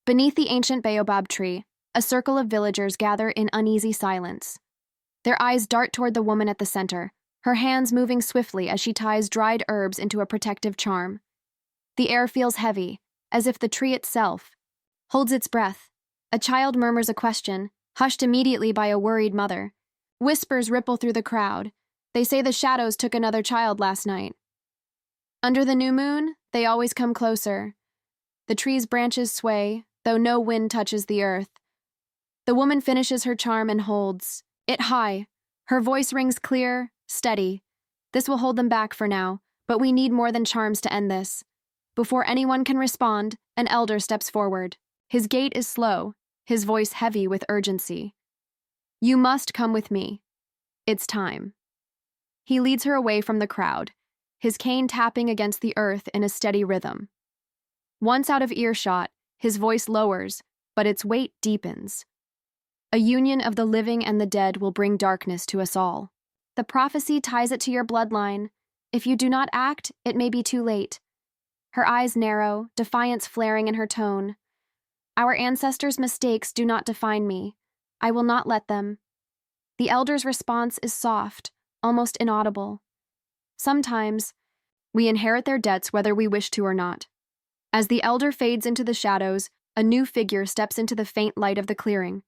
Beneath the ancient Baobab tree, a circle of villagers gather in uneasy silence. Their eyes dart toward the woman at the center, her hands moving swiftly as she ties dried herbs into a protective charm. The air feels heavy, as if the tree itself holds its breath. A child murmurs a question, hushed immediately by a worried mother. Whispers ripple through the crowd. They say the shadows took another child last night. Under the new moon, they always come closer. The tree's branches sway, though no wind touches the earth. The woman finishes her charm and holds it high. Her voice rings clear, steady. This will hold them back for now, but we need more than charms to end this. Before anyone can respond, an elder steps forward. His gait is slow, his voice heavy with urgency. You must come with me. It's time. He leads her away from the crowd, his cane tapping against the earth in a steady rhythm. Once out of earshot, his voice lowers, but its weight deepens. A union of the living and the dead will bring darkness to us all. The prophecy ties it to your bloodline. If you do not act, it may be too late. Her eyes narrow, defiance flaring in her tone. Our ancestors' mistakes do not define me. I will not let them. The elder's response is soft, almost inaudible. Sometimes, we inherit their debts whether we wish to or not. As the elder fades into the shadows, a new figure steps into the faint light of the clearing.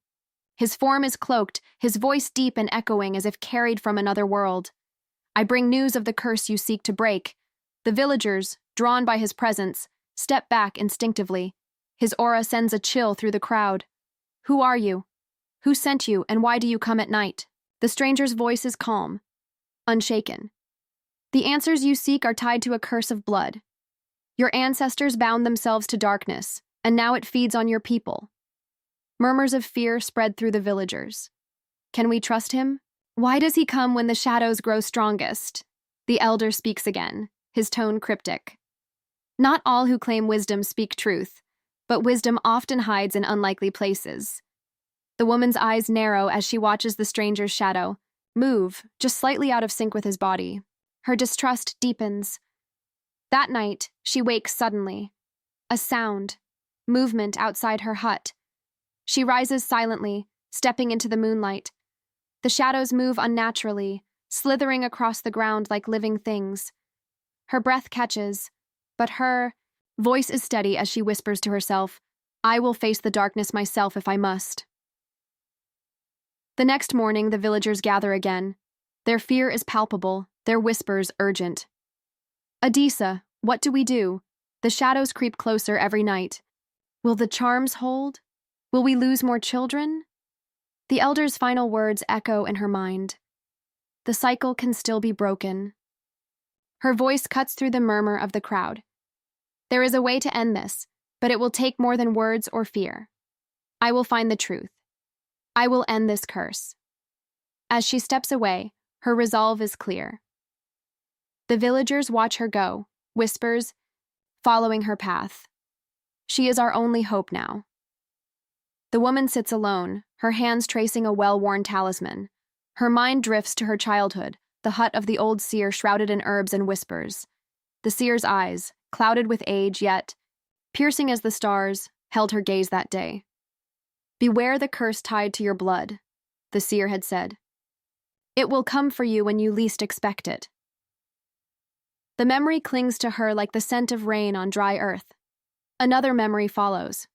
His form is cloaked, his voice deep and echoing as if carried from another world. I bring news of the curse you seek to break. The villagers, drawn by his presence, step back instinctively. His aura sends a chill through the crowd. Who are you? Who sent you, and why do you come at night? The stranger's voice is calm, unshaken. The answers you seek are tied to a curse of blood. Your ancestors bound themselves to darkness, and now it feeds on your people. Murmurs of fear spread through the villagers. Can we trust him? Why does he come when the shadows grow strongest? The elder speaks again, his tone cryptic. Not all who claim wisdom speak truth, but wisdom often hides in unlikely places. The woman's eyes narrow as she watches the stranger's shadow move, just slightly out of sync with his body. Her distrust deepens. That night, she wakes suddenly. A sound, movement outside her hut. She rises silently, stepping into the moonlight. The shadows move unnaturally, slithering across the ground like living things. Her breath catches, but her voice is steady as she whispers to herself, I will face the darkness myself if I must. The next morning, the villagers gather again. Their fear is palpable, their whispers urgent. Adisa, what do we do? The shadows creep closer every night. Will the charms hold? Will we lose more children? The elder's final words echo in her mind. The cycle can still be broken. Her voice cuts through the murmur of the crowd. There is a way to end this, but it will take more than words or fear. I will find the truth. I will end this curse. As she steps away, her resolve is clear. The villagers watch her go, whispers, following her path. She is our only hope now. The woman sits alone, her hands tracing a well-worn talisman. Her mind drifts to her childhood, the hut of the old seer shrouded in herbs and whispers. The seer's eyes, clouded with age yet piercing as the stars, held her gaze that day. Beware the curse tied to your blood, the seer had said. It will come for you when you least expect it. The memory clings to her like the scent of rain on dry earth. Another memory follows.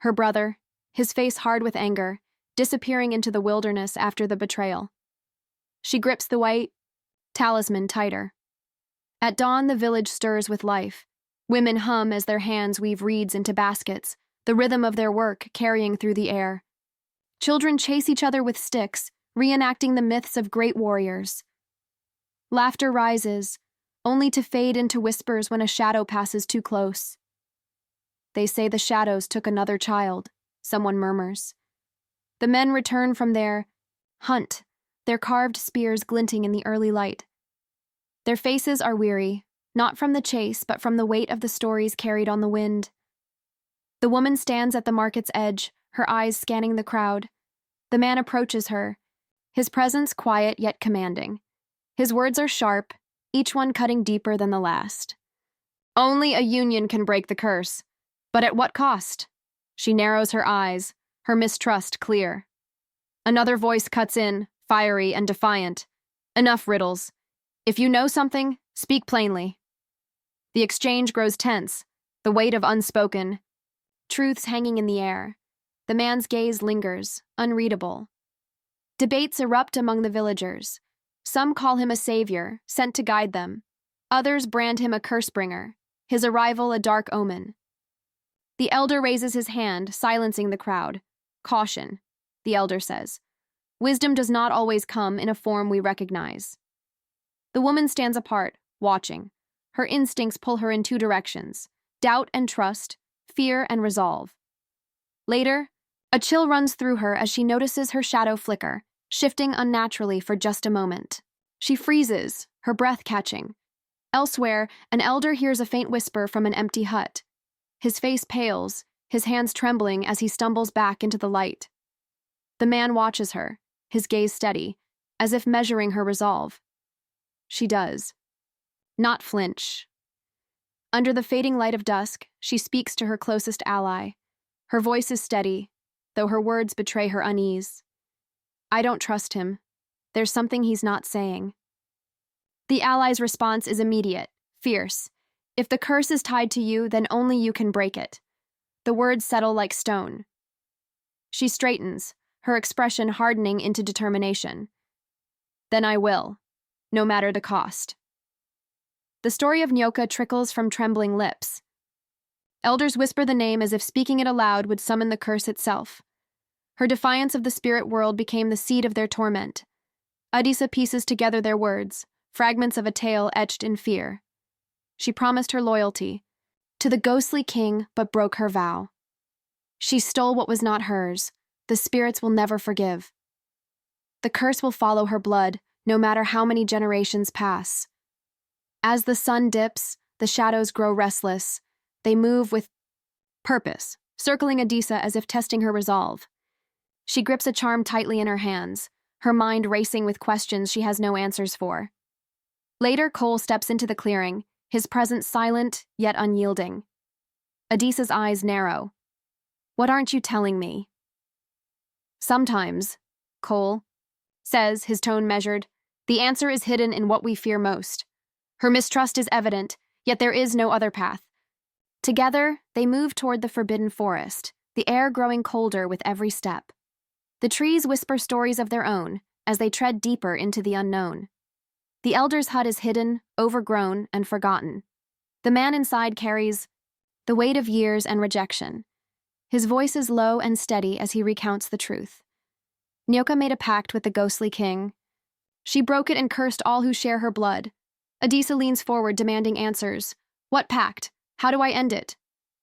Her brother, his face hard with anger, disappearing into the wilderness after the betrayal. She grips the white talisman tighter. At dawn, the village stirs with life. Women hum as their hands weave reeds into baskets, the rhythm of their work carrying through the air. Children chase each other with sticks, reenacting the myths of great warriors. Laughter rises, only to fade into whispers when a shadow passes too close. They say the shadows took another child, someone murmurs. The men return from their hunt, their carved spears glinting in the early light. Their faces are weary, not from the chase, but from the weight of the stories carried on the wind. The woman stands at the market's edge, her eyes scanning the crowd. The man approaches her, his presence quiet yet commanding. His words are sharp, each one cutting deeper than the last. Only a union can break the curse. But at what cost? She narrows her eyes, her mistrust clear. Another voice cuts in, fiery and defiant. Enough riddles. If you know something, speak plainly. The exchange grows tense, the weight of unspoken truths hanging in the air. The man's gaze lingers, unreadable. Debates erupt among the villagers. Some call him a savior, sent to guide them. Others brand him a curse-bringer, his arrival a dark omen. The elder raises his hand, silencing the crowd. Caution, the elder says. Wisdom does not always come in a form we recognize. The woman stands apart, watching. Her instincts pull her in two directions: doubt and trust, fear and resolve. Later, a chill runs through her as she notices her shadow flicker, shifting unnaturally for just a moment. She freezes, her breath catching. Elsewhere, an elder hears a faint whisper from an empty hut. His face pales, his hands trembling as he stumbles back into the light. The man watches her, his gaze steady, as if measuring her resolve. She does not flinch. Under the fading light of dusk, she speaks to her closest ally. Her voice is steady, though her words betray her unease. I don't trust him. There's something he's not saying. The ally's response is immediate, fierce. If the curse is tied to you, then only you can break it. The words settle like stone. She straightens, her expression hardening into determination. Then I will, no matter the cost. The story of Nyoka trickles from trembling lips. Elders whisper the name as if speaking it aloud would summon the curse itself. Her defiance of the spirit world became the seed of their torment. Adisa pieces together their words, fragments of a tale etched in fear. She promised her loyalty to the ghostly king, but broke her vow. She stole what was not hers. The spirits will never forgive. The curse will follow her blood, no matter how many generations pass. As the sun dips, the shadows grow restless. They move with purpose, circling Adisa as if testing her resolve. She grips a charm tightly in her hands, her mind racing with questions she has no answers for. Later, Kole steps into the clearing, his presence silent yet unyielding. Adisa's eyes narrow. What aren't you telling me? Sometimes, Kole says, his tone measured, the answer is hidden in what we fear most. Her mistrust is evident, yet there is no other path. Together, they move toward the forbidden forest, the air growing colder with every step. The trees whisper stories of their own as they tread deeper into the unknown. The elder's hut is hidden, overgrown, and forgotten. The man inside carries the weight of years and rejection. His voice is low and steady as he recounts the truth. Nyoka made a pact with the ghostly king. She broke it and cursed all who share her blood. Adisa leans forward, demanding answers. What pact? How do I end it?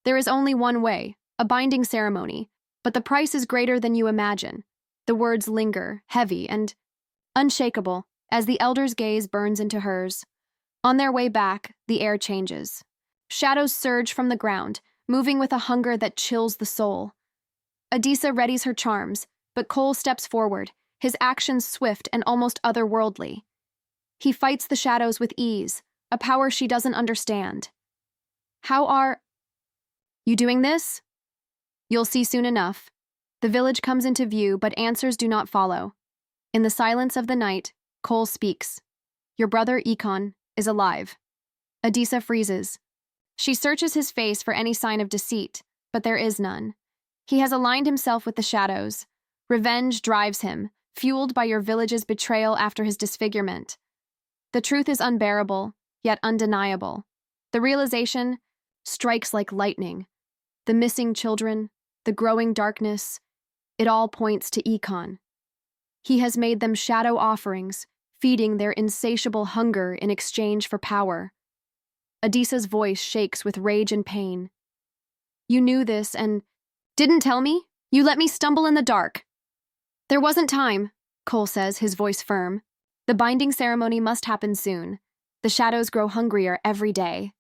There is only one way, a binding ceremony, but the price is greater than you imagine. The words linger, heavy and unshakable, as the elder's gaze burns into hers. On their way back, the air changes. Shadows surge from the ground, moving with a hunger that chills the soul. Adisa readies her charms, but Kole steps forward, his actions swift and almost otherworldly. He fights the shadows with ease, a power she doesn't understand. How are you doing this? You'll see soon enough. The village comes into view, but answers do not follow. In the silence of the night, Kole speaks. Your brother Ekon is alive. Adisa freezes. She searches his face for any sign of deceit, but there is none. He has aligned himself with the shadows. Revenge drives him, fueled by your village's betrayal after his disfigurement. The truth is unbearable, yet undeniable. The realization strikes like lightning. The missing children, the growing darkness, it all points to Ekon. He has made them shadow offerings, feeding their insatiable hunger in exchange for power. Adisa's voice shakes with rage and pain. You knew this and didn't tell me? You let me stumble in the dark. There wasn't time, Kole says, his voice firm. The binding ceremony must happen soon. The shadows grow hungrier every day.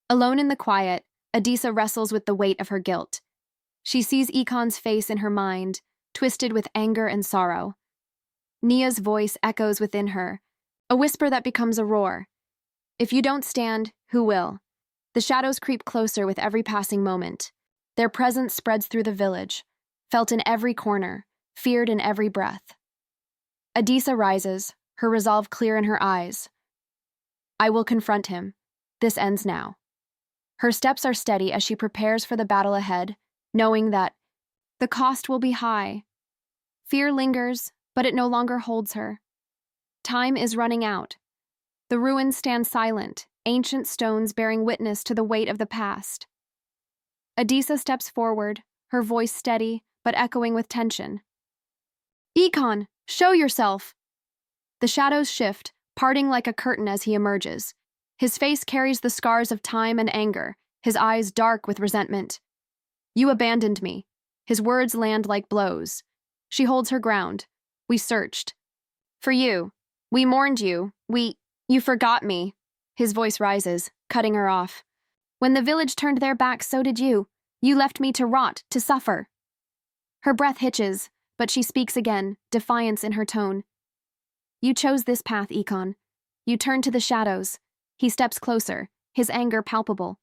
Alone in the quiet, Adisa wrestles with the weight of her guilt. She sees Ekon's face in her mind, twisted with anger and sorrow. Nia's voice echoes within her, a whisper that becomes a roar. If you don't stand, who will? The shadows creep closer with every passing moment. Their presence spreads through the village, felt in every corner, feared in every breath. Adisa rises, her resolve clear in her eyes. I will confront him. This ends now. Her steps are steady as she prepares for the battle ahead, knowing that the cost will be high. Fear lingers, but it no longer holds her. Time is running out. The ruins stand silent, ancient stones bearing witness to the weight of the past. Adisa steps forward, her voice steady, but echoing with tension. Ekon, show yourself! The shadows shift, parting like a curtain as he emerges. His face carries the scars of time and anger, his eyes dark with resentment. You abandoned me. His words land like blows. She holds her ground. We searched. For you. We mourned you. You forgot me. His voice rises, cutting her off. When the village turned their backs, so did you. You left me to rot, to suffer. Her breath hitches, but she speaks again, defiance in her tone. You chose this path, Ekon. You turned to the shadows. He steps closer, his anger palpable.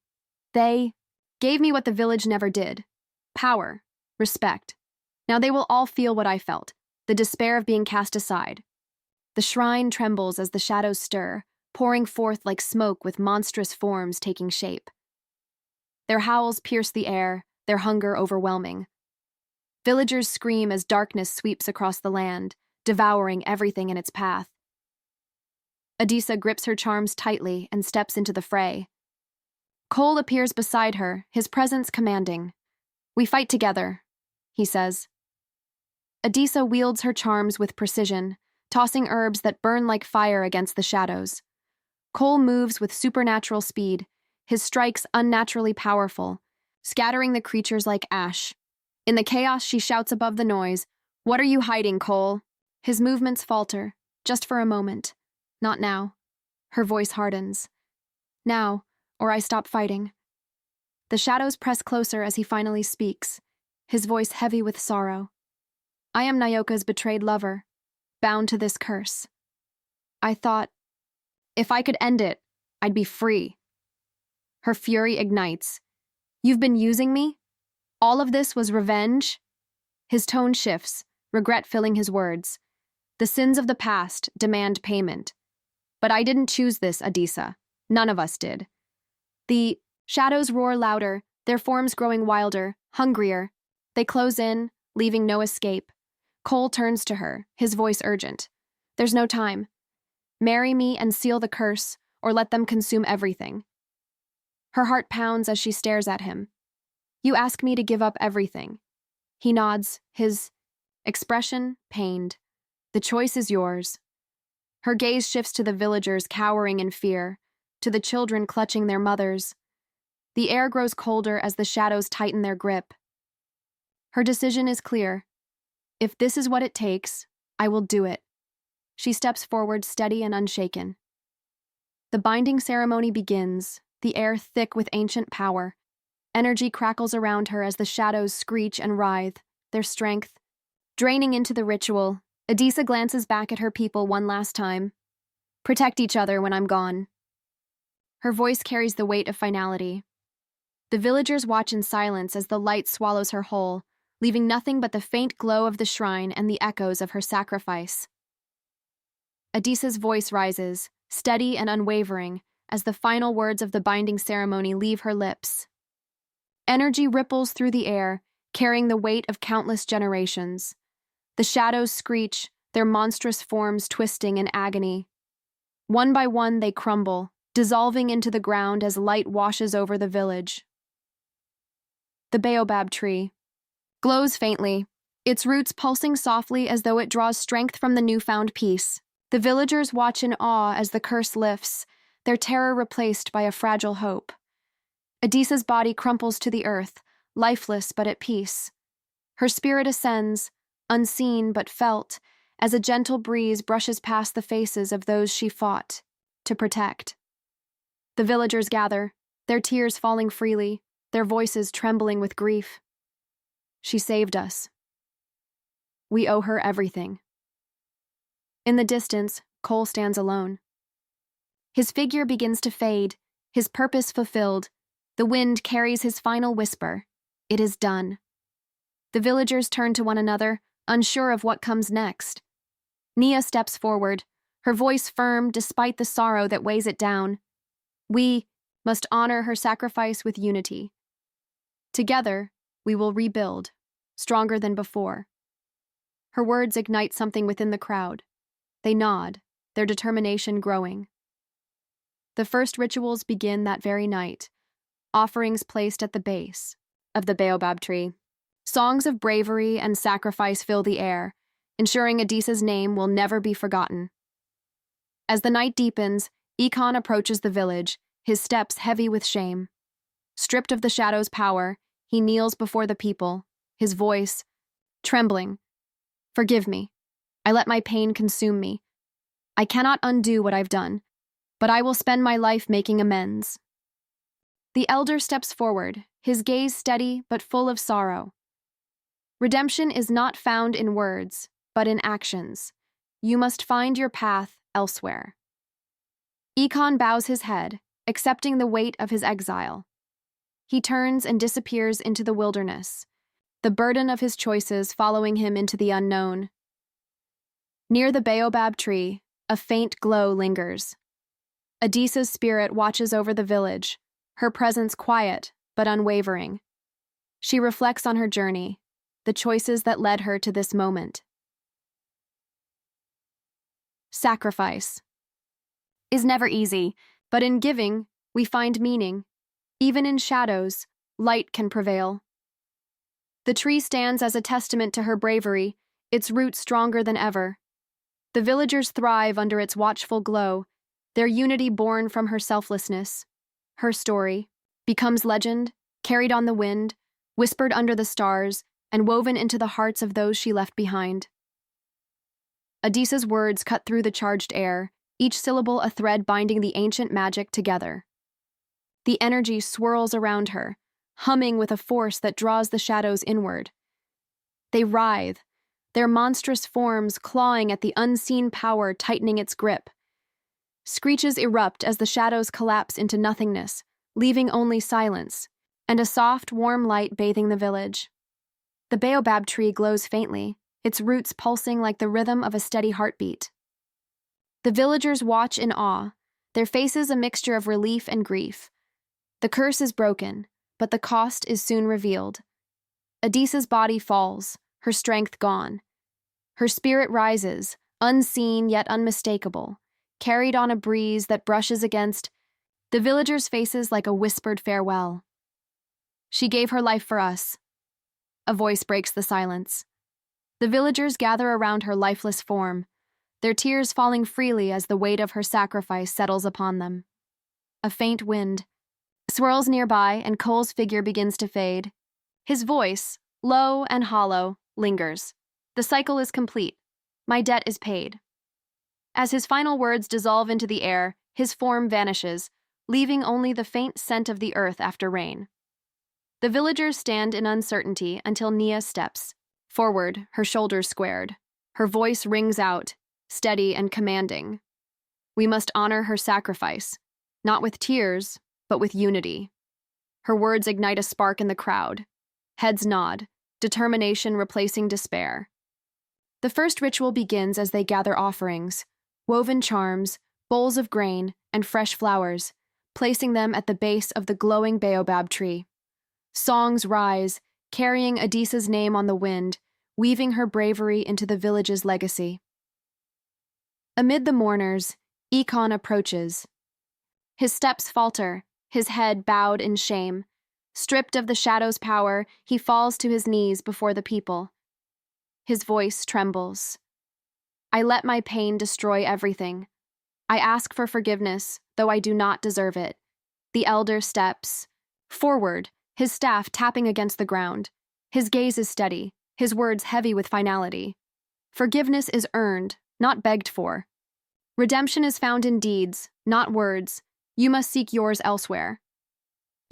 They gave me what the village never did. Power, respect. Now they will all feel what I felt, the despair of being cast aside. The shrine trembles as the shadows stir, pouring forth like smoke with monstrous forms taking shape. Their howls pierce the air, their hunger overwhelming. Villagers scream as darkness sweeps across the land, devouring everything in its path. Adisa grips her charms tightly and steps into the fray. Kole appears beside her, his presence commanding. We fight together, he says. Adisa wields her charms with precision, tossing herbs that burn like fire against the shadows. Kole moves with supernatural speed, his strikes unnaturally powerful, scattering the creatures like ash. In the chaos, she shouts above the noise, What are you hiding, Kole? His movements falter, just for a moment. Not now. Her voice hardens. Now, or I stop fighting. The shadows press closer as he finally speaks, his voice heavy with sorrow. I am Nyoka's betrayed lover, bound to this curse. I thought, if I could end it, I'd be free. Her fury ignites. You've been using me? All of this was revenge? His tone shifts, regret filling his words. The sins of the past demand payment. But I didn't choose this, Adisa. None of us did. The shadows roar louder, their forms growing wilder, hungrier. They close in, leaving no escape. Kole turns to her, his voice urgent. There's no time. Marry me and seal the curse, or let them consume everything. Her heart pounds as she stares at him. You ask me to give up everything. He nods, his expression pained. The choice is yours. Her gaze shifts to the villagers cowering in fear, to the children clutching their mothers. The air grows colder as the shadows tighten their grip. Her decision is clear. If this is what it takes, I will do it. She steps forward, steady and unshaken. The binding ceremony begins, the air thick with ancient power. Energy crackles around her as the shadows screech and writhe, their strength draining into the ritual. Adisa glances back at her people one last time. Protect each other when I'm gone. Her voice carries the weight of finality. The villagers watch in silence as the light swallows her whole, leaving nothing but the faint glow of the shrine and the echoes of her sacrifice. Adisa's voice rises, steady and unwavering, as the final words of the binding ceremony leave her lips. Energy ripples through the air, carrying the weight of countless generations. The shadows screech, their monstrous forms twisting in agony. One by one they crumble, dissolving into the ground as light washes over the village. The Baobab tree glows faintly, its roots pulsing softly as though it draws strength from the newfound peace. The villagers watch in awe as the curse lifts, their terror replaced by a fragile hope. Adisa's body crumples to the earth, lifeless but at peace. Her spirit ascends, unseen but felt, as a gentle breeze brushes past the faces of those she fought to protect. The villagers gather, their tears falling freely, their voices trembling with grief. She saved us. We owe her everything. In the distance, Kole stands alone. His figure begins to fade, his purpose fulfilled. The wind carries his final whisper. It is done. The villagers turn to one another, unsure of what comes next. Nia steps forward, her voice firm despite the sorrow that weighs it down. We must honor her sacrifice with unity. Together, we will rebuild, stronger than before. Her words ignite something within the crowd. They nod, their determination growing. The first rituals begin that very night, offerings placed at the base of the Baobab tree. Songs of bravery and sacrifice fill the air, ensuring Adisa's name will never be forgotten. As the night deepens, Ekon approaches the village, his steps heavy with shame. Stripped of the shadow's power, he kneels before the people, his voice trembling. Forgive me. I let my pain consume me. I cannot undo what I've done, but I will spend my life making amends. The elder steps forward, his gaze steady but full of sorrow. Redemption is not found in words, but in actions. You must find your path elsewhere. Ekon bows his head, accepting the weight of his exile. He turns and disappears into the wilderness, the burden of his choices following him into the unknown. Near the Baobab tree, a faint glow lingers. Adisa's spirit watches over the village, her presence quiet but unwavering. She reflects on her journey, the choices that led her to this moment. Sacrifice is never easy, but in giving, we find meaning. Even in shadows, light can prevail. The tree stands as a testament to her bravery, its roots stronger than ever. The villagers thrive under its watchful glow, their unity born from her selflessness. Her story becomes legend, carried on the wind, whispered under the stars, and woven into the hearts of those she left behind. Adisa's words cut through the charged air, each syllable a thread binding the ancient magic together. The energy swirls around her, humming with a force that draws the shadows inward. They writhe, their monstrous forms clawing at the unseen power tightening its grip. Screeches erupt as the shadows collapse into nothingness, leaving only silence, and a soft, warm light bathing the village. The Baobab tree glows faintly, its roots pulsing like the rhythm of a steady heartbeat. The villagers watch in awe, their faces a mixture of relief and grief. The curse is broken, but the cost is soon revealed. Adisa's body falls, her strength gone. Her spirit rises, unseen yet unmistakable, carried on a breeze that brushes against the villagers' faces like a whispered farewell. She gave her life for us. A voice breaks the silence. The villagers gather around her lifeless form, their tears falling freely as the weight of her sacrifice settles upon them. A faint wind swirls nearby and Kole's figure begins to fade. His voice, low and hollow, lingers. The cycle is complete. My debt is paid. As his final words dissolve into the air, his form vanishes, leaving only the faint scent of the earth after rain. The villagers stand in uncertainty until Nia steps forward, her shoulders squared. Her voice rings out, steady and commanding. We must honor her sacrifice, not with tears, but with unity. Her words ignite a spark in the crowd. Heads nod, determination replacing despair. The first ritual begins as they gather offerings, woven charms, bowls of grain, and fresh flowers, placing them at the base of the glowing Baobab tree. Songs rise, carrying Adisa's name on the wind, weaving her bravery into the village's legacy. Amid the mourners, Ekon approaches. His steps falter, his head bowed in shame. Stripped of the shadow's power, he falls to his knees before the people. His voice trembles. I let my pain destroy everything. I ask for forgiveness, though I do not deserve it. The elder steps forward, his staff tapping against the ground. His gaze is steady, his words heavy with finality. Forgiveness is earned, not begged for. Redemption is found in deeds, not words. You must seek yours elsewhere.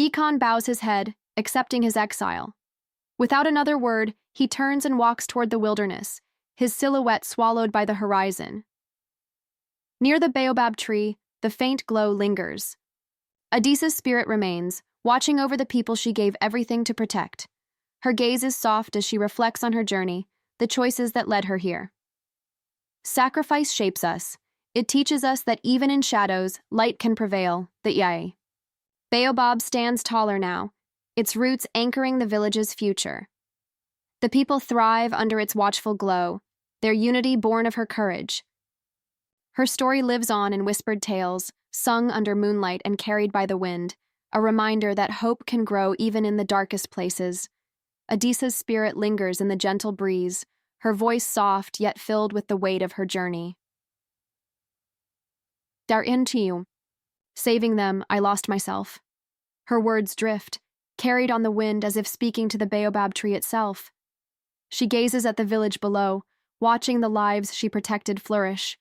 Ekon bows his head, accepting his exile. Without another word, he turns and walks toward the wilderness, his silhouette swallowed by the horizon. Near the Baobab tree, the faint glow lingers. Adisa's spirit remains, watching over the people she gave everything to protect. Her gaze is soft as she reflects on her journey, the choices that led her here. Sacrifice shapes us. It teaches us that even in shadows, light can prevail, the Yai. Baobab stands taller now, its roots anchoring the village's future. The people thrive under its watchful glow, their unity born of her courage. Her story lives on in whispered tales, sung under moonlight and carried by the wind, a reminder that hope can grow even in the darkest places. Adisa's spirit lingers in the gentle breeze, her voice soft yet filled with the weight of her journey. Dar into you. Saving them, I lost myself. Her words drift, carried on the wind as if speaking to the baobab tree itself. She gazes at the village below, watching the lives she protected flourish.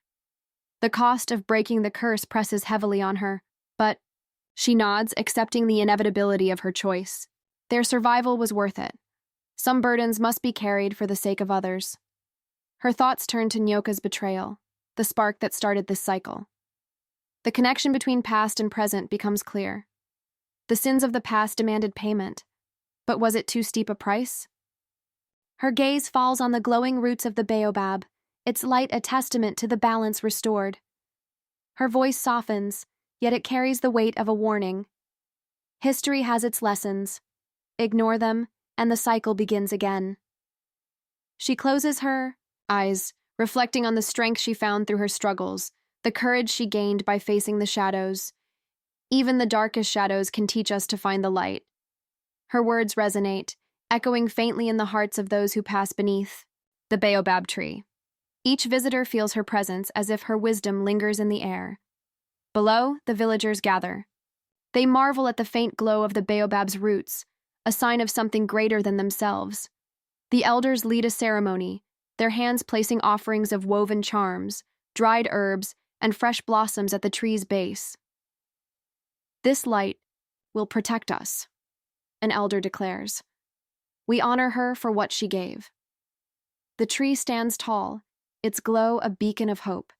The cost of breaking the curse presses heavily on her, but she nods, accepting the inevitability of her choice. Their survival was worth it. Some burdens must be carried for the sake of others. Her thoughts turn to Nyoka's betrayal, the spark that started this cycle. The connection between past and present becomes clear. The sins of the past demanded payment, but was it too steep a price? Her gaze falls on the glowing roots of the baobab, its light a testament to the balance restored. Her voice softens, yet it carries the weight of a warning. History has its lessons. Ignore them, and the cycle begins again. She closes her eyes, reflecting on the strength she found through her struggles, the courage she gained by facing the shadows. Even the darkest shadows can teach us to find the light. Her words resonate, echoing faintly in the hearts of those who pass beneath the baobab tree. Each visitor feels her presence as if her wisdom lingers in the air. Below, the villagers gather. They marvel at the faint glow of the baobab's roots, a sign of something greater than themselves. The elders lead a ceremony, their hands placing offerings of woven charms, dried herbs, and fresh blossoms at the tree's base. This light will protect us, an elder declares. We honor her for what she gave. The tree stands tall, its glow a beacon of hope.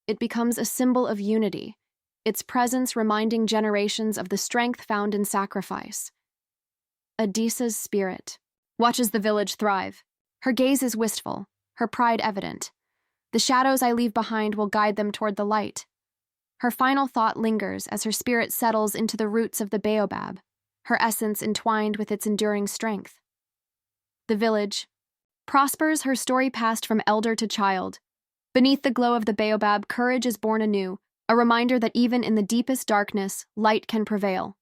It becomes a symbol of unity, its presence reminding generations of the strength found in sacrifice. Adisa's spirit watches the village thrive. Her gaze is wistful, her pride evident. The shadows I leave behind will guide them toward the light. Her final thought lingers as her spirit settles into the roots of the baobab, her essence entwined with its enduring strength. The village prospers, her story passed from elder to child. Beneath the glow of the baobab, courage is born anew, a reminder that even in the deepest darkness, light can prevail.